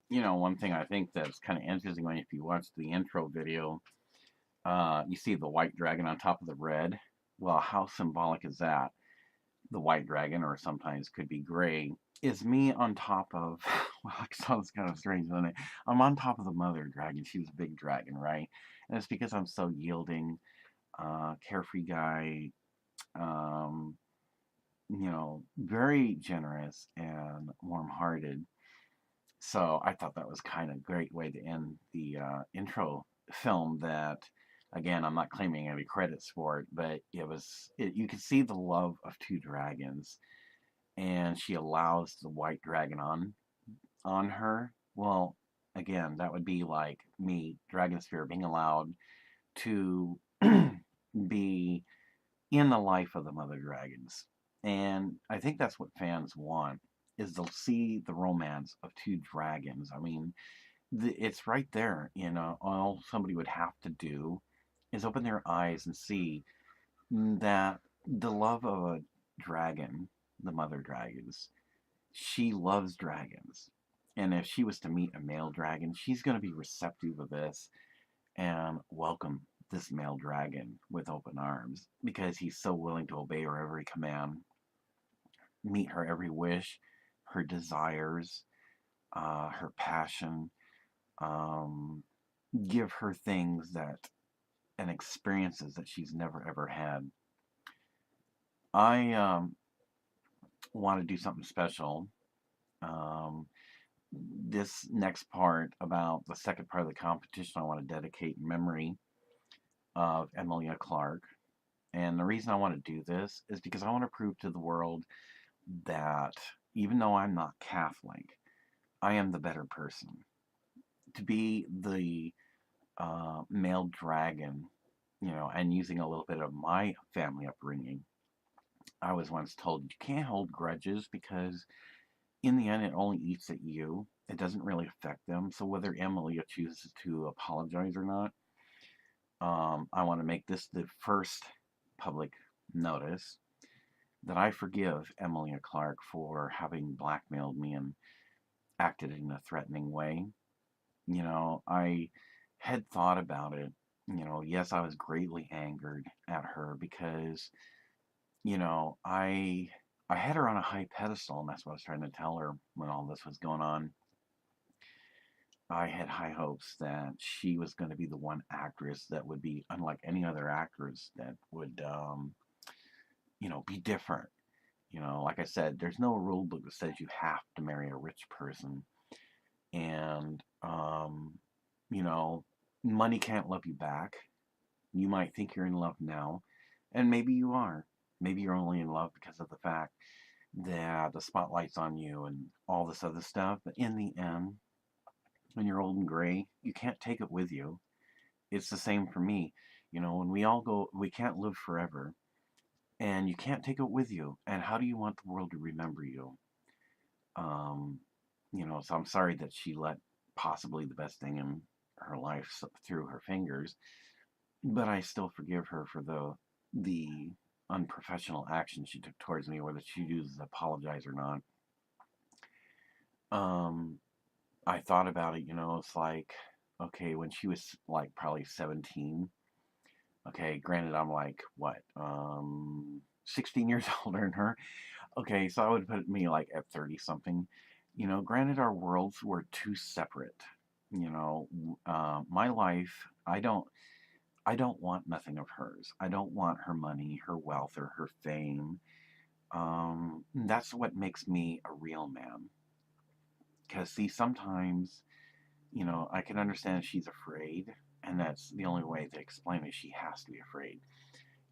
one thing I think that's kind of interesting when if you watch the intro video, you see the white dragon on top of the red. Well, how symbolic is that? The white dragon, or sometimes could be gray, is me on top of. Well, it sounds kind of strange, doesn't it? I'm on top of the mother dragon. She was a big dragon, right? And it's because I'm so yielding, carefree guy, um, very generous and warm-hearted. So I thought that was kind of a great way to end the intro film. That again, I'm not claiming any credits for it, but you could see the love of two dragons, and she allows the white dragon on her. Well, again, that would be like me, Dragonsphere, being allowed to be in the life of the mother dragons. And I think that's what fans want, is they'll see the romance of two dragons. I mean, it's right there. All somebody would have to do is open their eyes and see that the love of a dragon, the mother dragons, she loves dragons. And if she was to meet a male dragon, she's going to be receptive of this and welcome this male dragon with open arms because he's so willing to obey her every command, meet her every wish, her desires, her passion, um, give her things that and experiences that she's never ever had. I want to do something special. Um, this next part about the second part of the competition, I want to dedicate in memory of Emilia Clarke. And the reason I want to do this is because I want to prove to the world that even though I'm not Catholic, I am the better person. To be the male dragon, and using a little bit of my family upbringing, I was once told you can't hold grudges because in the end it only eats at you. It doesn't really affect them. So whether Emilia chooses to apologize or not, I want to make this the first public notice that I forgive Emilia Clarke for having blackmailed me and acted in a threatening way. I had thought about it. Yes, I was greatly angered at her because, I had her on a high pedestal, and that's what I was trying to tell her when all this was going on. I had high hopes that she was going to be the one actress that would be unlike any other actress that would, be different. Like I said, there's no rule book that says you have to marry a rich person. And, you know, money can't love you back. You might think you're in love now, and maybe you are. Maybe you're only in love because of the fact that the spotlight's on you and all this other stuff. But in the end, when you're old and gray, you can't take it with you. It's the same for me. When we all go, we can't live forever, and you can't take it with you. And how do you want the world to remember you? Um, so I'm sorry that she let possibly the best thing in her life through her fingers, but I still forgive her for the unprofessional action she took towards me, whether she chooses to apologize or not. Um, I thought about it, it's like, okay, when she was like probably 17, okay, granted, I'm like, what, 16 years older than her. Okay, so I would put me like at 30 something. Granted, our worlds were too separate. My life, I don't want nothing of hers. I don't want her money, her wealth, or her fame. That's what makes me a real man. Because, see, sometimes, I can understand she's afraid, and that's the only way to explain it. She has to be afraid.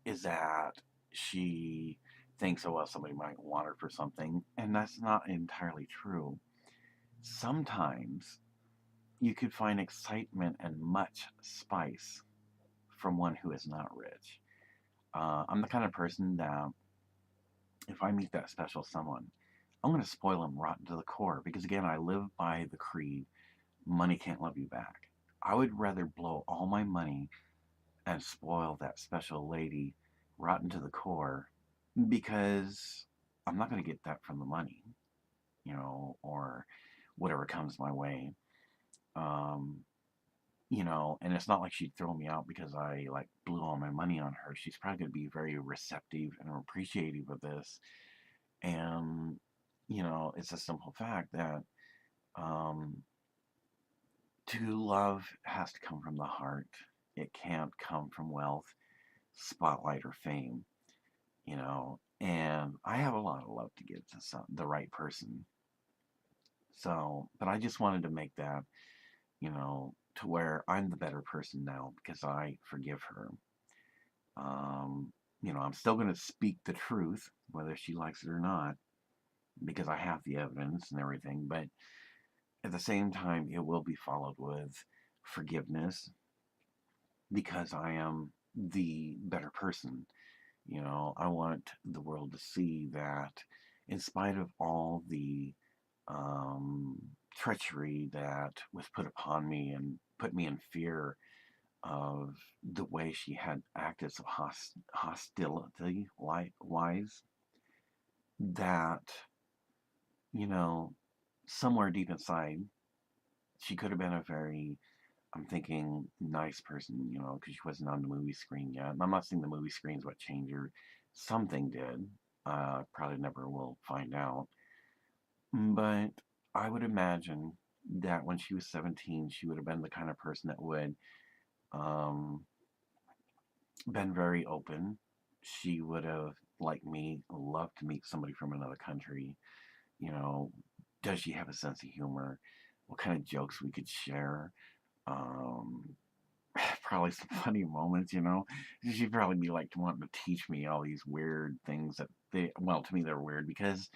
Is that she thinks, oh, well, somebody might want her for something, and that's not entirely true. Sometimes you could find excitement and much spice from one who is not rich. I'm the kind of person that if I meet that special someone, I'm going to spoil them rotten to the core because, again, I live by the creed money can't love you back. I would rather blow all my money and spoil that special lady rotten to the core because I'm not going to get that from the money, or whatever comes my way. Um, and it's not like she'd throw me out because I like blew all my money on her. She's probably going to be very receptive and appreciative of this. And, it's a simple fact that um, to love has to come from the heart. It can't come from wealth, spotlight, or fame, And I have a lot of love to give to the right person. So, but I just wanted to make that, to where I'm the better person now because I forgive her. Um, I'm still going to speak the truth, whether she likes it or not, because I have the evidence and everything. But at the same time, it will be followed with forgiveness because I am the better person. I want the world to see that in spite of all the um, treachery that was put upon me and put me in fear of the way she had acted so hostility wise, that, you know, somewhere deep inside, she could have been a very, I'm thinking, nice person, because she wasn't on the movie screen yet. And I'm not saying the movie screen's what changed her. Something did. Probably never will find out. But I would imagine that when she was 17, she would have been the kind of person that would um, been very open. She would have, like me, loved to meet somebody from another country. You know, does she have a sense of humor? What kind of jokes we could share? Um, Probably some funny moments. She'd probably be like wanting to teach me all these weird things that to me, they're weird because,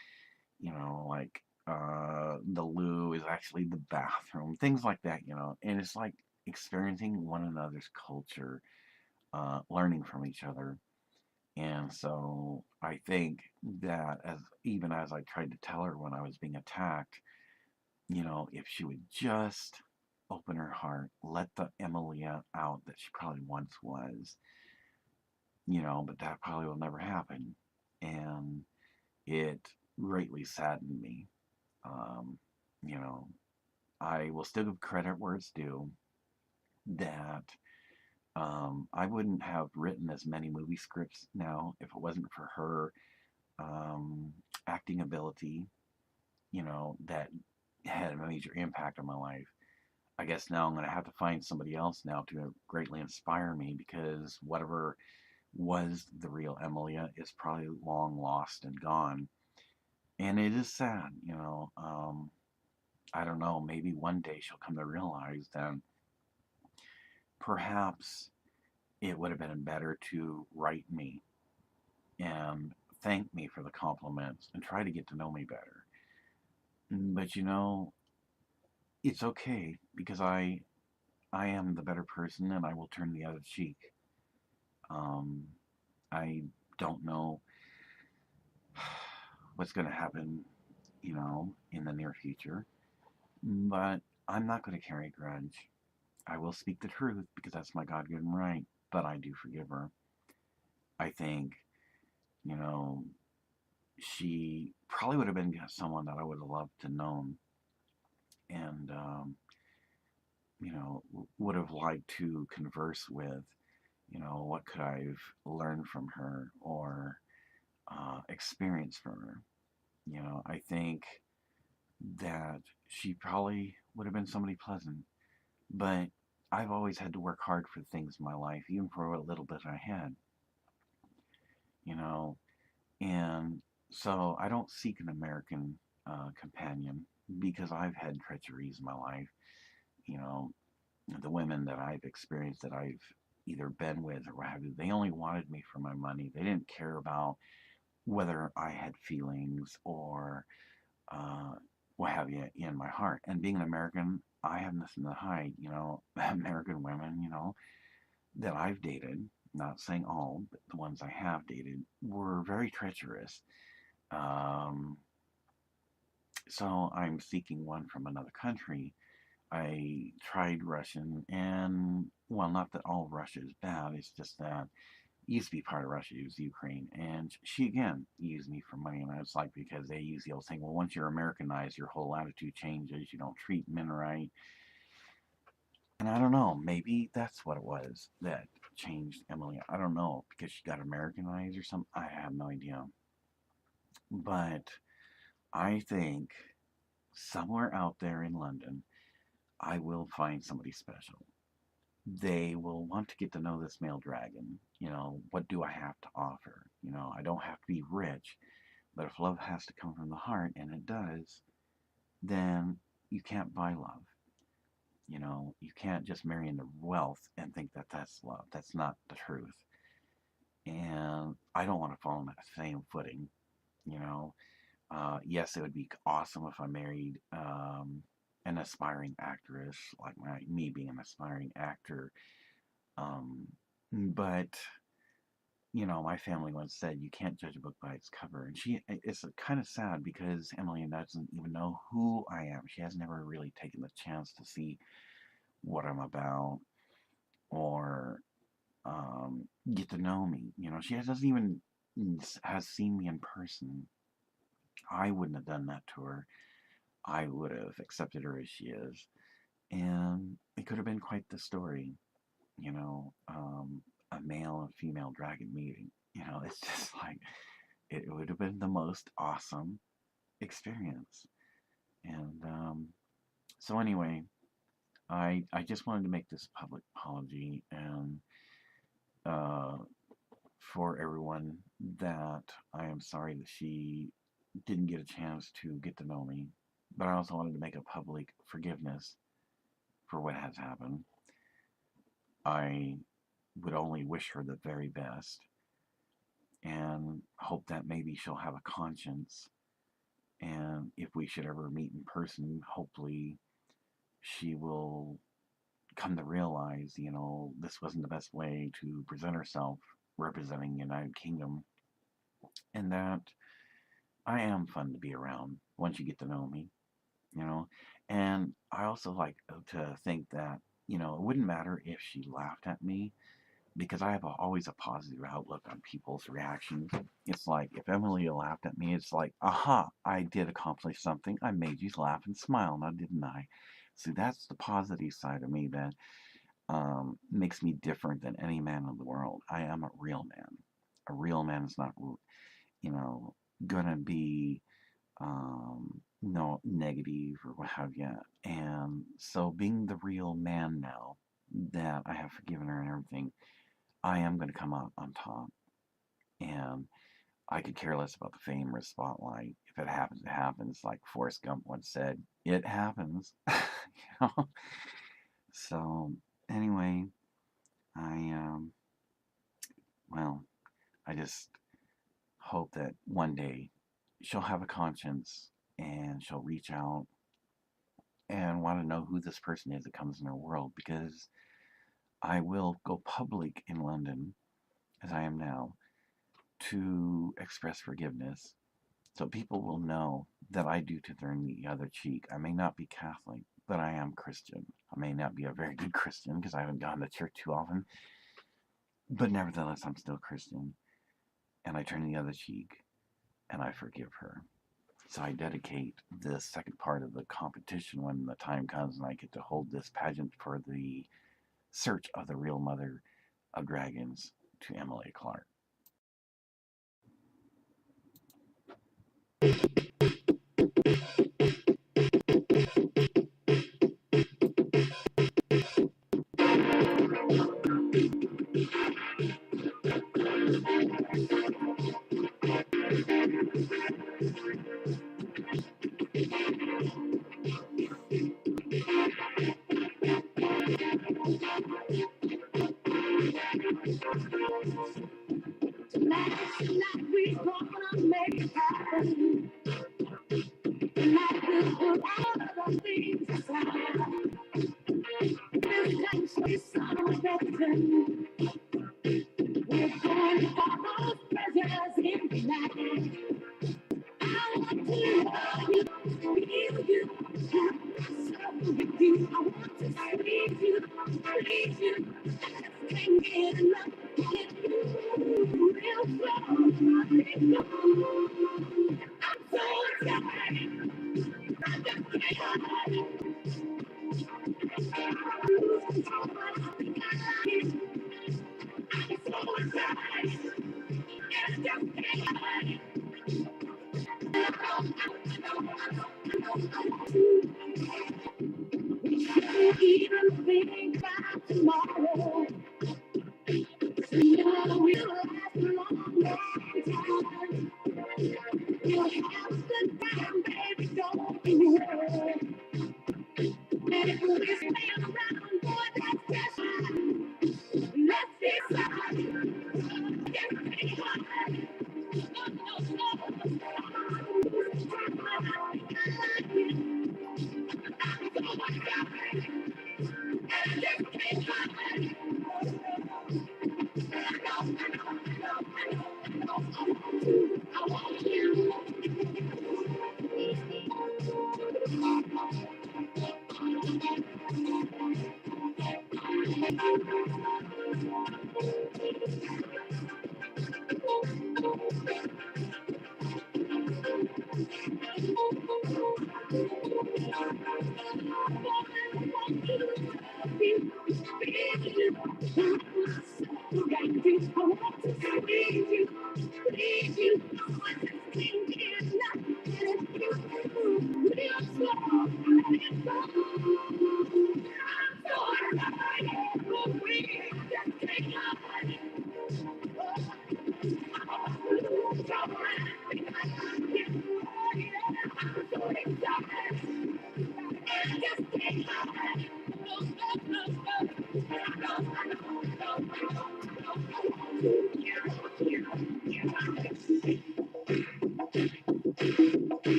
like, the loo is actually the bathroom, things like that. And it's like experiencing one another's culture, learning from each other. And so I think that even as I tried to tell her when I was being attacked, if she would just open her heart, let the Emilia out that she probably once was, but that probably will never happen. And it greatly saddened me. Um, you know, I will still give credit where it's due that I wouldn't have written as many movie scripts now if it wasn't for her um, acting ability, that had a major impact on my life. I guess now I'm going to have to find somebody else now to greatly inspire me because whatever was the real Emilia is probably long lost and gone. And it is sad. I don't know, maybe one day she'll come to realize that perhaps it would have been better to write me and thank me for the compliments and try to get to know me better. But it's okay because I am the better person and I will turn the other cheek. Um, I don't know what's going to happen, in the near future, but I'm not going to carry a grudge. I will speak the truth because that's my God given right, but I do forgive her. I think, you know, she probably would have been someone that I would have loved to known and, would have liked to converse with. What could I've learned from her or experience from her? I think that she probably would have been somebody pleasant, but I've always had to work hard for things in my life, even for a little bit I had, you know, and so I don't seek an American companion because I've had treacheries in my life. You know, the women that I've experienced that I've either been with or what have you, they only wanted me for my money. They didn't care about whether I had feelings or uh, what have you in my heart. And being an American, I have nothing to hide. American women, that I've dated, not saying all, but the ones I have dated, were very treacherous. Um, so I'm seeking one from another country. I tried Russian, and well, not that all Russia is bad, it's just that it used to be part of Russia, it was Ukraine. And she again used me for money, and I was like, because they use the old saying, well, once you're Americanized, your whole attitude changes, you don't treat men right. And I don't know, maybe that's what it was that changed Emily. I don't know, because she got Americanized or something. I have no idea. But I think somewhere out there in London, I will find somebody special. They will want to get to know this male dragon. What do I have to offer? I don't have to be rich, but if love has to come from the heart, and it does, then you can't buy love. You can't just marry into wealth and think that that's love. That's not the truth. And I don't want to fall on that same footing. You know, yes, it would be awesome if I married an aspiring actress, like me being an aspiring actor. Um, but my family once said you can't judge a book by its cover, and it's kind of sad because Emily doesn't even know who I am. She has never really taken the chance to see what I'm about or get to know me. She doesn't even has seen me in person. I wouldn't have done that to her. I would have accepted her as she is, and it could have been quite the story. You know, um, a male and female dragon meeting. It's just like it would have been the most awesome experience. And so anyway, I just wanted to make this public apology and uh, for everyone that I am sorry that she didn't get a chance to get to know me, but I also wanted to make a public forgiveness for what has happened. I would only wish her the very best and hope that maybe she'll have a conscience. And if we should ever meet in person, hopefully she will come to realize, this wasn't the best way to present herself representing the United Kingdom, and that I am fun to be around once you get to know me, you know. And I also like to think that, it wouldn't matter if she laughed at me because I have always a positive outlook on people's reactions. It's like if Emily laughed at me, it's like, aha, I did accomplish something. I made you laugh and smile, now didn't I? See, that's the positive side of me that makes me different than any man in the world. I am a real man. A real man is not, you know, gonna be no negative or what have you. And so, being the real man now that I have forgiven her and everything, I am going to come out on top. And I could care less about the fame or spotlight. If it happens, it happens. Like Forrest Gump once said, it happens. know? So, anyway, I, well, I just hope that one day she'll have a conscience and she'll reach out and want to know who this person is that comes in her world because I will go public in London, as I am now, to express forgiveness so people will know that I do turn the other cheek. I may not be Catholic, but I am Christian. I may not be a very good Christian because I haven't gone to church too often, but nevertheless, I'm still Christian. And I turn the other cheek and I forgive her. So I dedicate this second part of the competition when the time comes and I get to hold this pageant for the search of the real mother of dragons to Emily Clark. Tonight, we're gonna make it happen. Tonight, we'll put all the things aside. This time, sweet son of heaven. We're going to follow treasures in the night. I want to love you, feel you, have myself with you. I want to squeeze you, please you. I can't get enough of you. Real slow, I'm so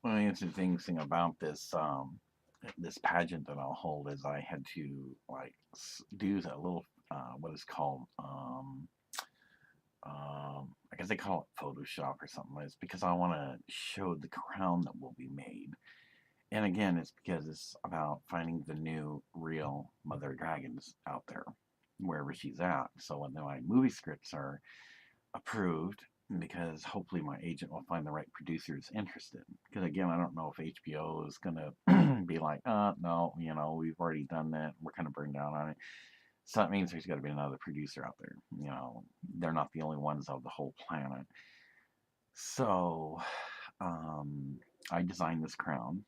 One of the interesting thing about this pageant that I'll hold is I had to like do a little what is called I guess they call it Photoshop or something. It's because I want to show the crown that will be made. And again, it's because it's about finding the new real mother dragons out there, wherever she's at. So when my movie scripts are approved, because hopefully my agent will find the right producers interested. Because again, I don't know if HBO is going to be like, no, we've already done that. We're kind of burned out on it. So that means there's got to be another producer out there. They're not the only ones of the whole planet. So I designed this crown,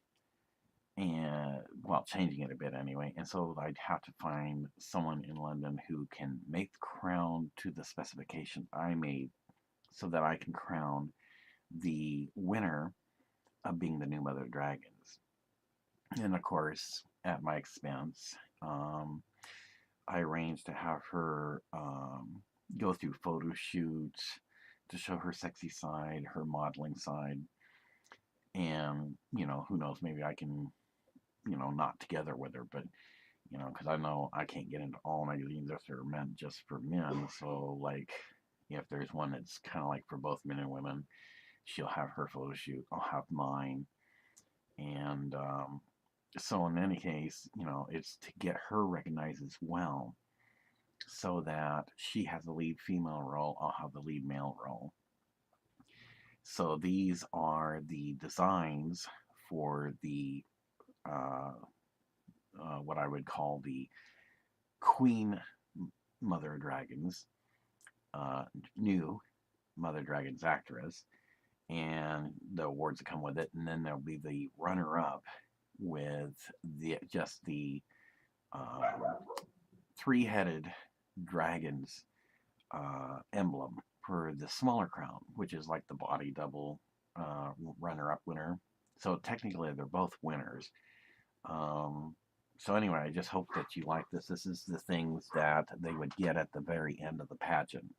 and well, changing it a bit anyway. And so I'd have to find someone in London who can make the crown to the specification I made, so that I can crown the winner of being the new Mother of Dragons. And of course, at my expense, I arranged to have her go through photo shoots to show her sexy side, her modeling side. And, who knows, maybe I can, not together with her, but, because I know I can't get into all magazines that are meant just for men. So, like, if there's one that's kind of like for both men and women, she'll have her photo shoot, I'll have mine. And so, in any case, it's to get her recognized as well, so that she has the lead female role, I'll have the lead male role. So these are the designs for the what I would call the Queen Mother of Dragons, new Mother Dragons actress, and the awards that come with it. And then there'll be the runner-up with the three-headed dragons emblem for the smaller crown, which is like the body double runner-up winner. So technically, they're both winners. So anyway, I just hope that you like this. This is the things that they would get at the very end of the pageant.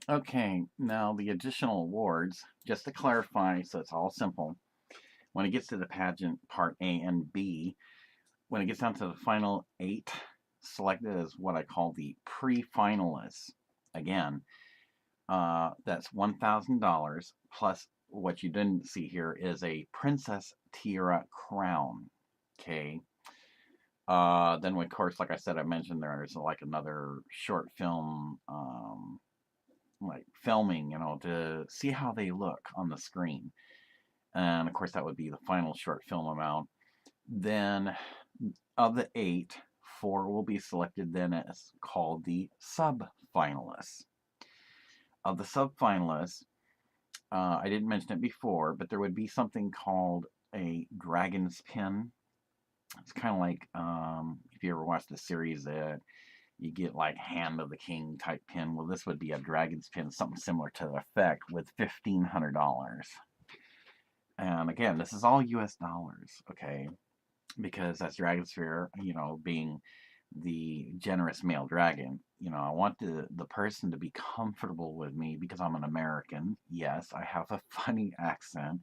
Okay, now the additional awards, just to clarify, so it's all simple. When it gets to the pageant part A and B, when it gets down to the final 8, selected as what I call the pre-finalists. Again, that's $1,000 plus what you didn't see here is a Princess Tiara crown. Okay. Then, of course, like I said, I mentioned there's like another short film, like filming, to see how they look on the screen. And of course, that would be the final short film amount. Then, of the 8, 4 will be selected then as called the sub-finalists. Of the sub-finalists, I didn't mention it before, but there would be something called a dragon's pin. It's kind of like if you ever watched the series that you get like Hand of the King type pin. Well, this would be a dragon's pin, something similar to the effect with $1,500. And again, this is all US dollars, okay? Because that's Dragonsphere, being the generous male dragon. I want the person to be comfortable with me because I'm an American. Yes, I have a funny accent.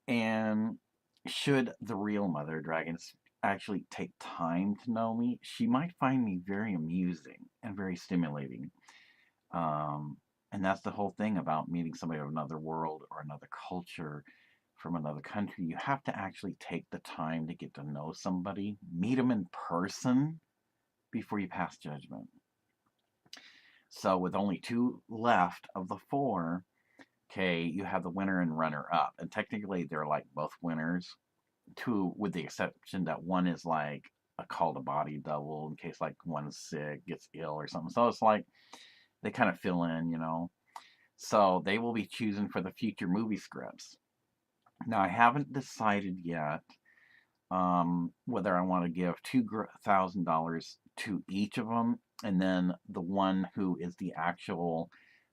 And should the real mother dragons actually take time to know me, she might find me very amusing and very stimulating. Um, and that's the whole thing about meeting somebody of another world or another culture from another country. You have to actually take the time to get to know somebody, meet them in person before you pass judgment. So, with only 2 left of the 4, okay, you have the winner and runner up. And technically, they're like both winners, 2, with the exception that one is like a called a body double in case like one's sick, gets ill, or something. So, it's like they kind of fill in. So, they will be choosing for the future movie scripts. Now, I haven't decided yet whether I want to give $2,000 to each of them, and then the one who is the actual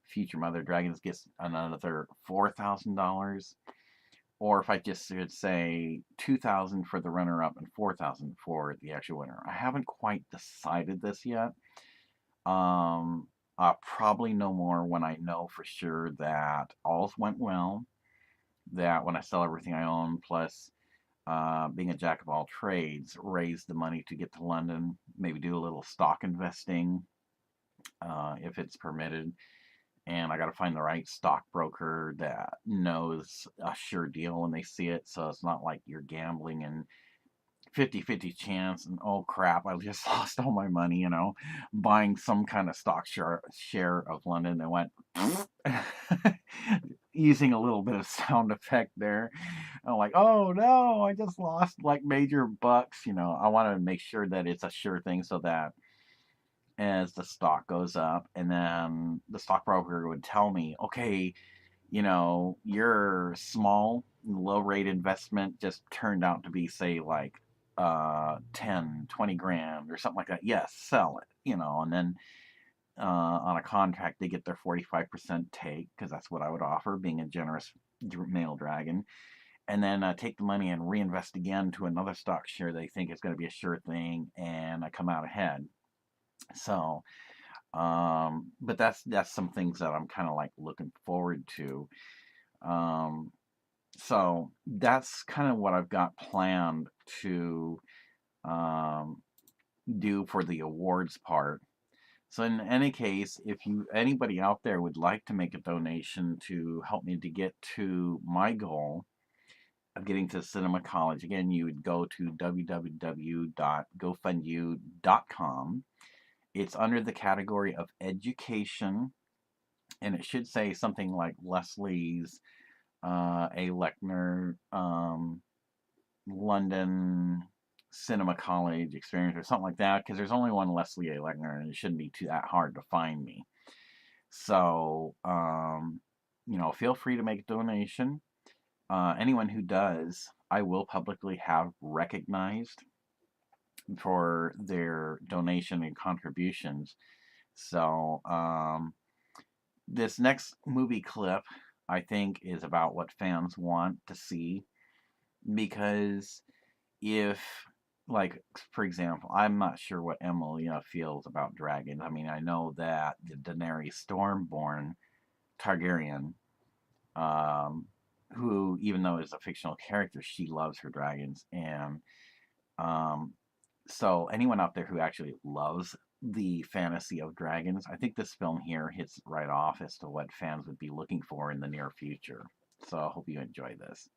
future Mother Dragons gets another $4,000, or if I just should say 2,000 for the runner-up and 4,000 for the actual winner. I haven't quite decided this yet. I'll probably know more when I know for sure that all's went well. That when I sell everything I own, plus being a jack of all trades, raise the money to get to London, maybe do a little stock investing if it's permitted. And I got to find the right stockbroker that knows a sure deal when they see it. So it's not like you're gambling and 50-50 chance and oh crap, I just lost all my money, buying some kind of stock share of London that went using a little bit of sound effect there. I'm like, oh no, I just lost like major bucks. I want to make sure that it's a sure thing so that as the stock goes up, and then the stockbroker would tell me, okay, your small, low rate investment just turned out to be, say, like 10, 20 grand or something like that. Yes, sell it, and then on a contract, they get their 45% take because that's what I would offer, being a generous male dragon. And then take the money and reinvest again to another stock share they think is going to be a sure thing, and I come out ahead. So, but that's some things that I'm kind of like looking forward to. Um, so that's kind of what I've got planned to um, do for the awards part. So in any case, if anybody out there would like to make a donation to help me to get to my goal of getting to cinema college, again, you would go to www.gofundyu.com. It's under the category of education, and it should say something like Leslie's A. Lechner London Cinema College experience or something like that, because there's only one Leslie A. Lechner, and it shouldn't be too that hard to find me. So, feel free to make a donation. Anyone who does, I will publicly have recognized for their donation and contributions. So, this next movie clip, I think, is about what fans want to see, because if like for example, I'm not sure what Emilia feels about dragons. I mean, I know that the Daenerys Stormborn Targaryen, um, who even though is a fictional character, she loves her dragons, and um, so anyone out there who actually loves the fantasy of dragons, I think this film here hits right off as to what fans would be looking for in the near future. So I hope you enjoy this.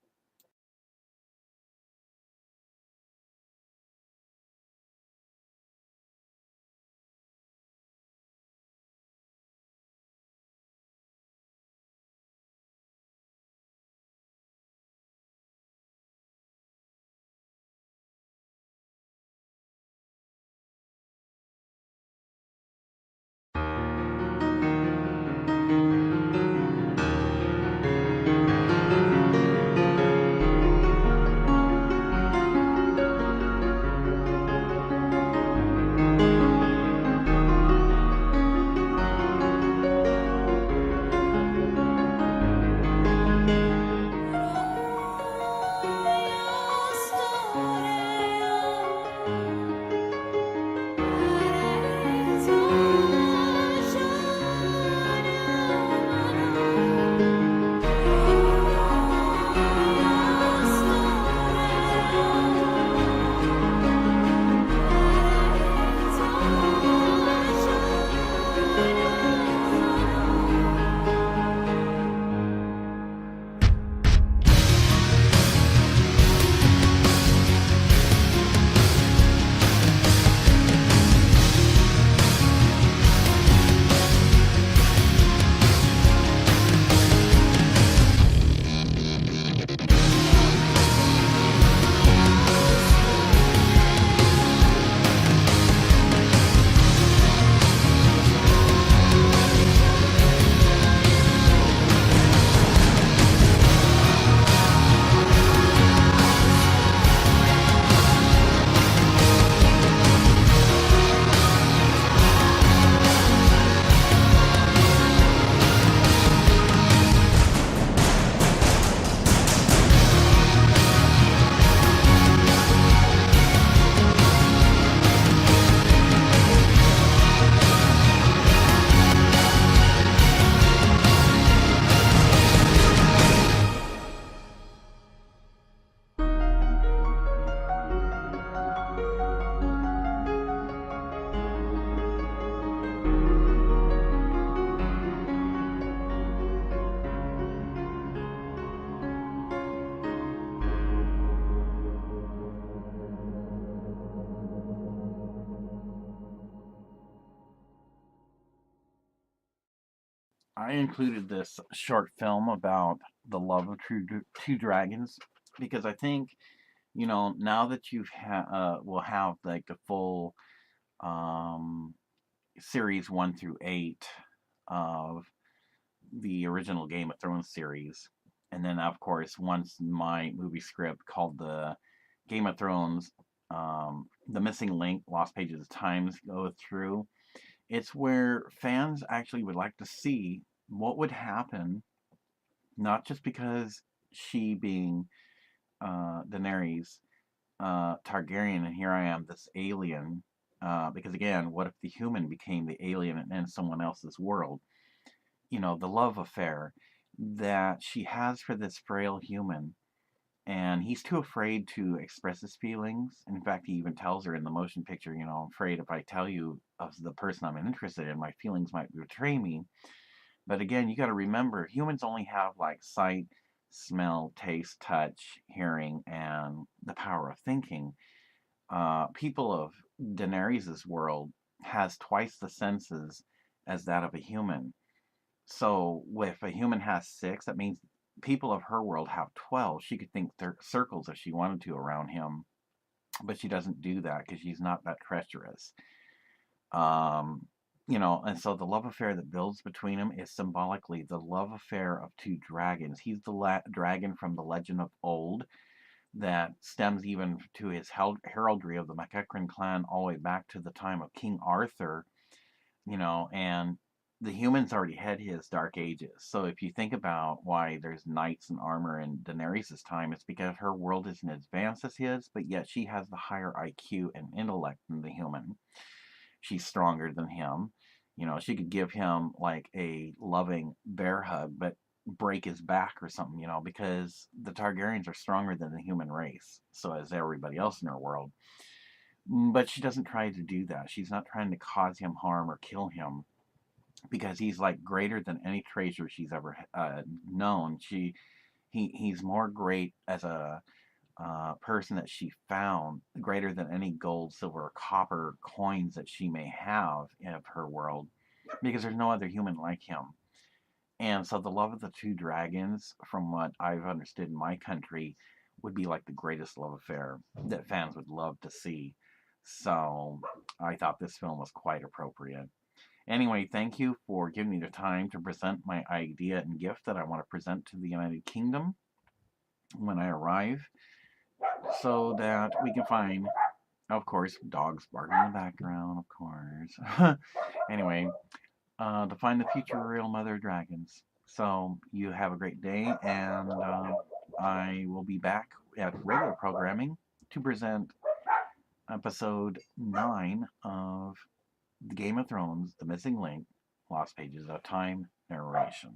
I included this short film about the love of two dragons because I think now that will have like the full um, series 1 through 8 of the original Game of Thrones series, and then of course once my movie script called the Game of Thrones, the Missing Link, Lost Pages of Times go through. It's where fans actually would like to see what would happen, not just because she being Daenerys Targaryen, and here I am, this alien. Because again, what if the human became the alien in someone else's world? The love affair that she has for this frail human, and he's too afraid to express his feelings. In fact, he even tells her in the motion picture, I'm afraid if I tell you of the person I'm interested in, my feelings might betray me. But again, you got to remember, humans only have like sight, smell, taste, touch, hearing, and the power of thinking. People of Daenerys's world has twice the senses as that of a human. So if a human has six, that means people of her world have 12. She could think circles if she wanted to around him, but she doesn't do that because she's not that treacherous. Um, and so the love affair that builds between them is symbolically the love affair of two dragons. He's the dragon from the legend of old that stems even to his heraldry of the MacEachern clan all the way back to the time of King Arthur, and the humans already had his dark ages. So if you think about why there's knights and armor in Daenerys' time, it's because her world isn't as advanced as his, but yet she has the higher IQ and intellect than the human. She's stronger than him. You know, she could give him like a loving bear hug, but break his back or something, you know, because the Targaryens are stronger than the human race. So is everybody else in her world. But she doesn't try to do that. She's not trying to cause him harm or kill him because he's like greater than any treasure she's ever known. He's more great as a person that she found, greater than any gold, silver, or copper coins that she may have of her world, because there's no other human like him. And so the love of the two dragons, from what I've understood in my country, would be like the greatest love affair that fans would love to see. So I thought this film was quite appropriate. Anyway, thank you for giving me the time to present my idea and gift that I want to present to the United Kingdom when I arrive, so that we can find, of course, dogs barking in the background, of course. Anyway, to find the future real mother dragons. So you have a great day, and I will be back at regular programming to present episode 9 of the Game of Thrones, The Missing Link, Lost Pages of Time narration.